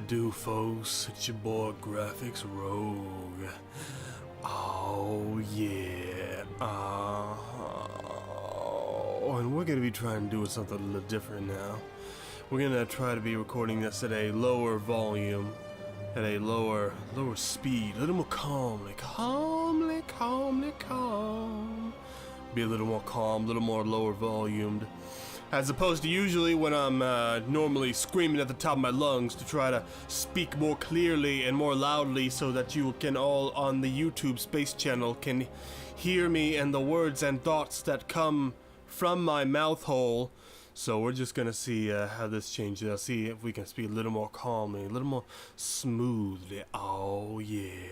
it do, folks? It's your boy Graphics Rogue. Oh yeah. And we're gonna be trying to do something a little different now. We're gonna try to be recording this at a lower volume, at a lower speed, a little more calm. Be a little more calm, a little more lower volumed. As opposed to usually when I'm normally screaming at the top of my lungs to try to speak more clearly and more loudly so that you can all on the YouTube Space Channel can hear me and the words and thoughts that come from my mouth hole. So we're just gonna see how this changes. I'll see if we can speak a little more calmly, a little more smoothly. Oh yeah.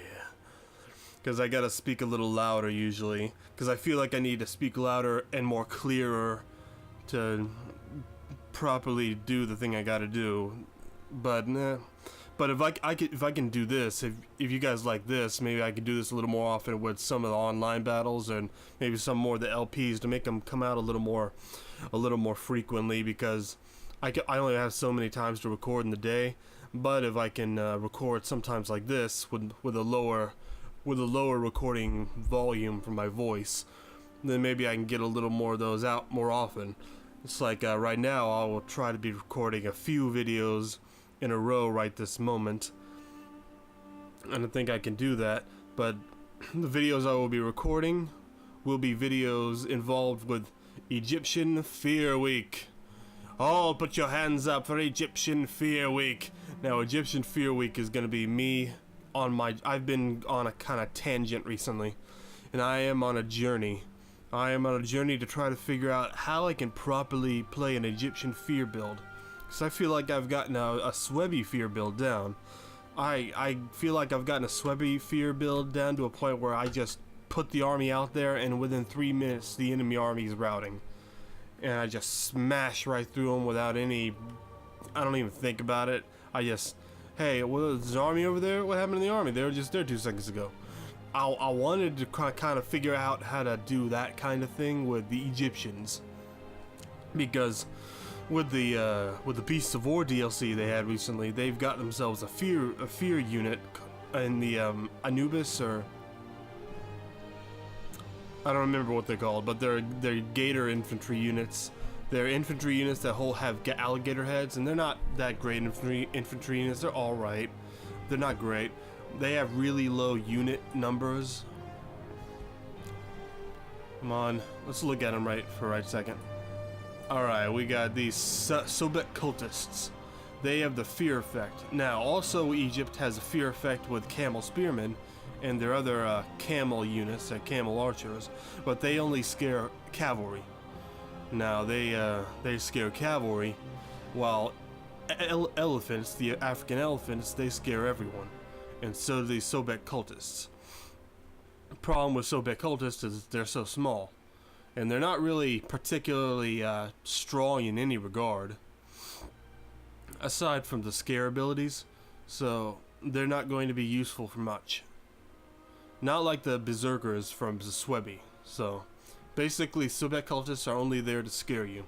Because I gotta speak a little louder usually. Because I feel like I need to speak louder and more clearer to properly do the thing I gotta do. But if I can do this, if you guys like this, maybe I could do this a little more often with some of the online battles and maybe some more of the LPs to make them come out a little more frequently, because I only have so many times to record in the day. But if I can record sometimes like this with a lower recording volume for my voice, then maybe I can get a little more of those out more often. It's like right now I will try to be recording a few videos in a row right this moment. I don't think I can do that, but the videos I will be recording will be videos involved with Egyptian Fear Week. All put your hands up for Egyptian Fear Week. Now Egyptian Fear Week is going to be me on I've been on a kind of tangent recently, and I am on a journey. I am on a journey to try to figure out how I can properly play an Egyptian Fear build. Because I feel like I've gotten a Swebby Fear build down. I feel like I've gotten a Swebby Fear build down to a point where I just put the army out there and within 3 minutes the enemy army is routing. And I just smash right through them without any... I don't even think about it. I just... Hey, well, there's an army over there? What happened to the army? They were just there 2 seconds ago. I wanted to kind of figure out how to do that kind of thing with the Egyptians, because with the Beasts of War DLC they had recently, they've got themselves a fear unit in the Anubis, or I don't remember what they're called, but they're gator infantry units. They're infantry units that have alligator heads, and they're not that great infantry units. They're all right. They're not great. They have really low unit numbers. Come on, let's look at them for right second. Alright, we got these Sobek cultists. They have the fear effect. Now, also Egypt has a fear effect with camel spearmen and their other camel units, camel archers, but they only scare cavalry. Now, they scare cavalry, while elephants, the African elephants, they scare everyone. And so do these Sobek cultists. The problem with Sobek cultists is they're so small, and they're not really particularly strong in any regard, aside from the scare abilities. So they're not going to be useful for much. Not like the berserkers from Swebby. So basically, Sobek cultists are only there to scare you,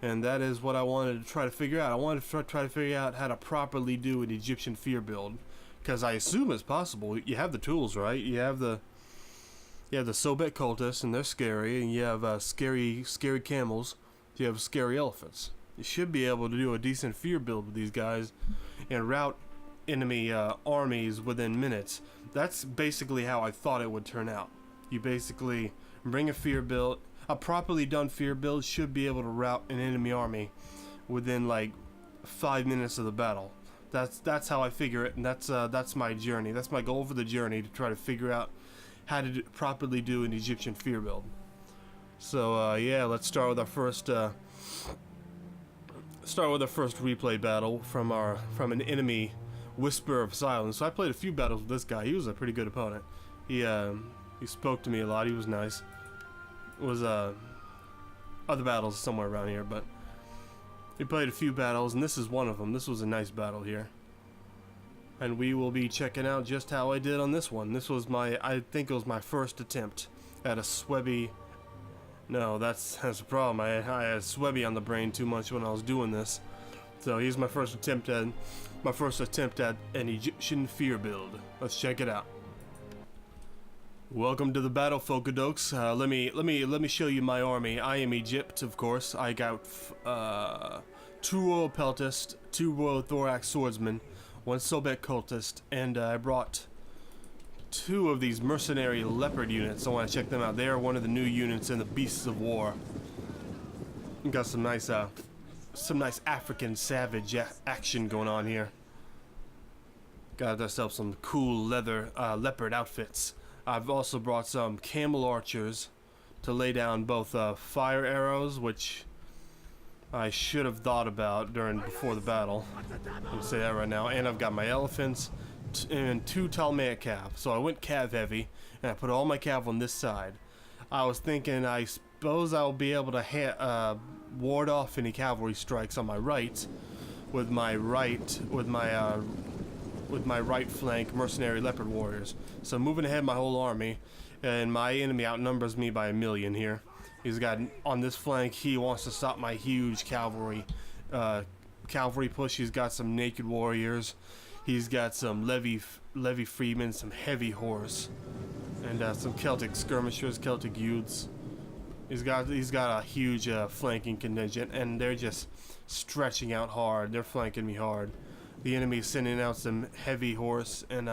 and that is what I wanted to try to figure out. I wanted to try to figure out how to properly do an Egyptian Fear build. Because I assume it's possible. You have the tools, right? You have the Sobek cultists, and they're scary, and you have scary camels. You have scary elephants. You should be able to do a decent fear build with these guys and rout enemy armies within minutes. That's basically how I thought it would turn out. You basically bring a fear build. A properly done fear build should be able to rout an enemy army within like 5 minutes of the battle. That's how I figure it, and that's my journey. That's my goal for the journey, to try to figure out how to properly do an Egyptian Fear build. So yeah, let's start with our first replay battle from an enemy Whisper of Silence. So I played a few battles with this guy. He was a pretty good opponent. He spoke to me a lot. He was nice. It was other battles somewhere around here, but we played a few battles, and this is one of them. This was a nice battle here. And we will be checking out just how I did on this one. This was I think it was my first attempt at a Swebby. No, that's the problem. I had Swebby on the brain too much when I was doing this. So here's my first attempt at an Egyptian fear build. Let's check it out. Welcome to the battle, Folkadokes. Let me show you my army. I am Egypt, of course. I got 2 royal peltists, 2 royal thorax swordsmen, 1 Sobek cultist, and I brought 2 of these mercenary leopard units. I want to check them out. They are one of the new units in the Beasts of War. Got some nice African savage action going on here. Got ourselves some cool leather leopard outfits. I've also brought some camel archers to lay down both fire arrows, which I should have thought about before the battle. I'm gonna say that right now. And I've got my elephants and 2 Ptolemaic cav. So I went cav heavy, and I put all my cav on this side. I was thinking, I suppose I'll be able to ward off any cavalry strikes on my right with my right flank mercenary leopard warriors. So I'm moving ahead my whole army, and my enemy outnumbers me by 1,000,000 here. He's got on this flank. He wants to stop my huge cavalry push. He's got some naked warriors. He's got some levy freemen, some heavy horse, and some Celtic skirmishers, Celtic youths. He's got a huge flanking contingent, and they're just stretching out hard. They're flanking me hard. The enemy's sending out some heavy horse, and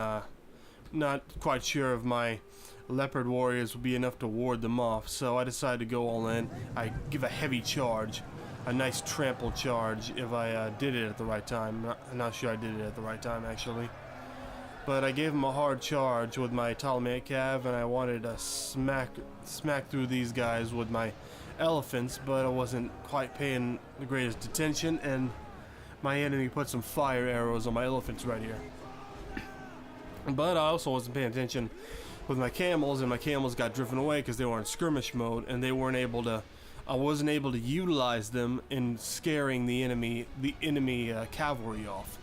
not quite sure if my leopard warriors will be enough to ward them off. So I decided to go all in. I give a heavy charge, a nice trample charge, if I did it at the right time. I'm not sure I did it at the right time, actually. But I gave him a hard charge with my Ptolemaic cav, and I wanted to smack through these guys with my elephants, but I wasn't quite paying the greatest attention, and my enemy put some fire arrows on my elephants right here. But I also wasn't paying attention with my camels, and my camels got driven away because they were in skirmish mode, and they weren't able to. I wasn't able to utilize them in scaring the enemy cavalry off.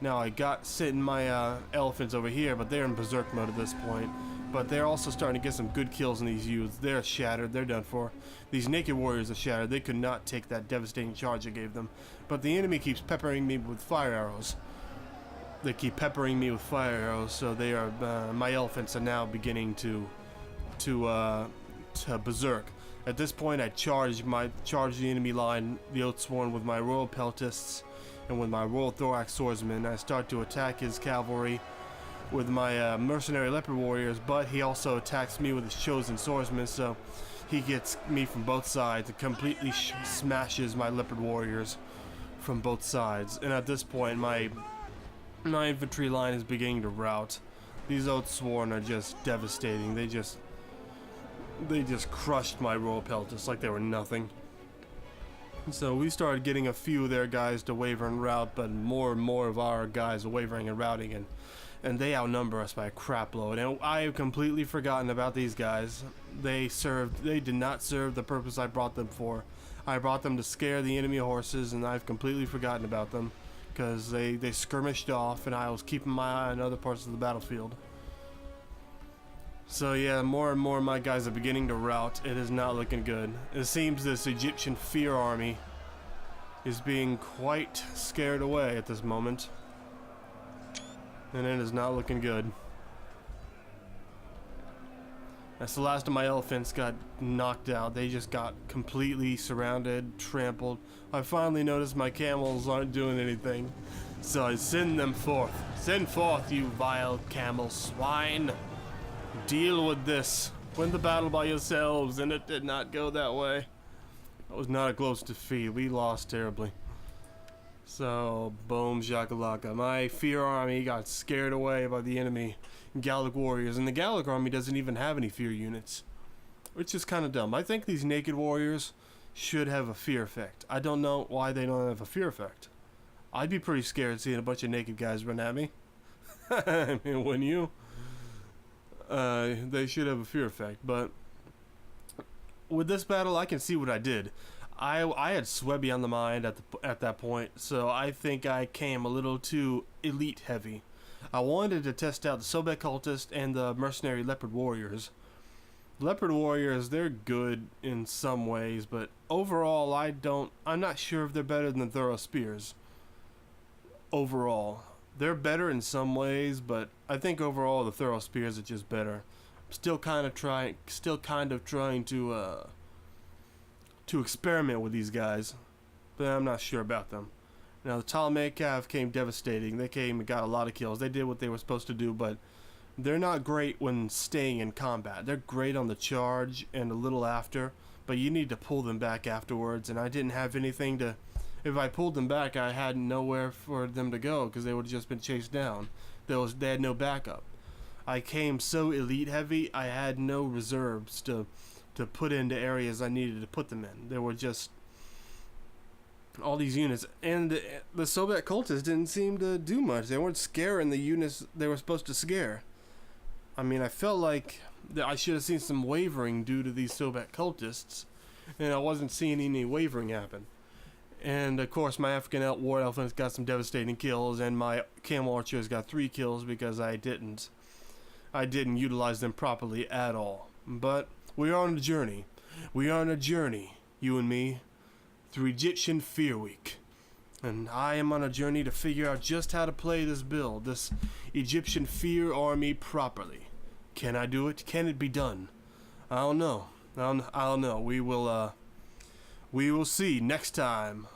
Now I got sitting my elephants over here, but they're in berserk mode at this point. But they're also starting to get some good kills on these youths. They're shattered. They're done for. These naked warriors are shattered. They could not take that devastating charge I gave them. But the enemy keeps peppering me with fire arrows. They keep peppering me with fire arrows. So they are. My elephants are now beginning to berserk. At this point, I charged the enemy line, the Oathsworn, with my royal peltists and with my royal thorax swordsmen. I start to attack his cavalry with my mercenary leopard warriors, but he also attacks me with his chosen swordsmen, so he gets me from both sides and completely smashes my leopard warriors from both sides. And at this point, my infantry line is beginning to rout. These Oathsworn are just devastating. They just crushed my royal peltists like they were nothing. So we started getting a few of their guys to waver and rout, but more and more of our guys are wavering and routing, and they outnumber us by a crap load. And I have completely forgotten about these guys. They did not serve the purpose I brought them for. I brought them to scare the enemy horses, and I've completely forgotten about them because they skirmished off, and I was keeping my eye on other parts of the battlefield. So yeah, more and more of my guys are beginning to rout. It is not looking good. It seems this Egyptian fear army is being quite scared away at this moment. And it is not looking good. That's the last of my elephants got knocked out. They just got completely surrounded, trampled. I finally noticed my camels aren't doing anything. So I send them forth. Send forth, you vile camel swine. Deal with this. Win the battle by yourselves, and it did not go that way. It was not a close defeat. We lost terribly. So, boom, shakalaka. My fear army got scared away by the enemy Gallic warriors, and the Gallic army doesn't even have any fear units, which is kind of dumb. I think these naked warriors should have a fear effect. I don't know why they don't have a fear effect. I'd be pretty scared seeing a bunch of naked guys run at me. I mean, wouldn't you? They should have a fear effect, but with this battle, I can see what I did. I had Swebby on the mind at that point, so I think I came a little too elite heavy. I wanted to test out the Sobek cultist and the mercenary leopard warriors. Leopard warriors, they're good in some ways, but overall, I'm not sure if they're better than the thorough spears. overall. They're better in some ways, but I think overall the thorough spears are just better. I'm still kind of trying to experiment with these guys, but I'm not sure about them. Now the Ptolemaic Cav came devastating. They came and got a lot of kills. They did what they were supposed to do, but they're not great when staying in combat. They're great on the charge and a little after, but you need to pull them back afterwards, and I didn't have anything to... If I pulled them back, I had nowhere for them to go because they would have just been chased down. They had no backup. I came so elite heavy, I had no reserves to put into areas I needed to put them in. There were just all these units, and the Soviet cultists didn't seem to do much. They weren't scaring the units they were supposed to scare. I mean, I felt like I should have seen some wavering due to these Soviet cultists, and I wasn't seeing any wavering happen. And of course my African war elephants got some devastating kills, and my camel archers got 3 kills because I didn't utilize them properly at all. But we are on a journey. We are on a journey, you and me, through Egyptian Fear Week. And I am on a journey to figure out just how to play this build, this Egyptian Fear army properly. Can I do it? Can it be done? I don't know. I don't know. We will see next time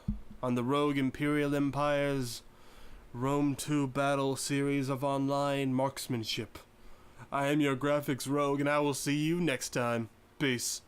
on the Rogue Imperial Empire's Rome 2 Battle series of online marksmanship. I am your graphics rogue, and I will see you next time. Peace.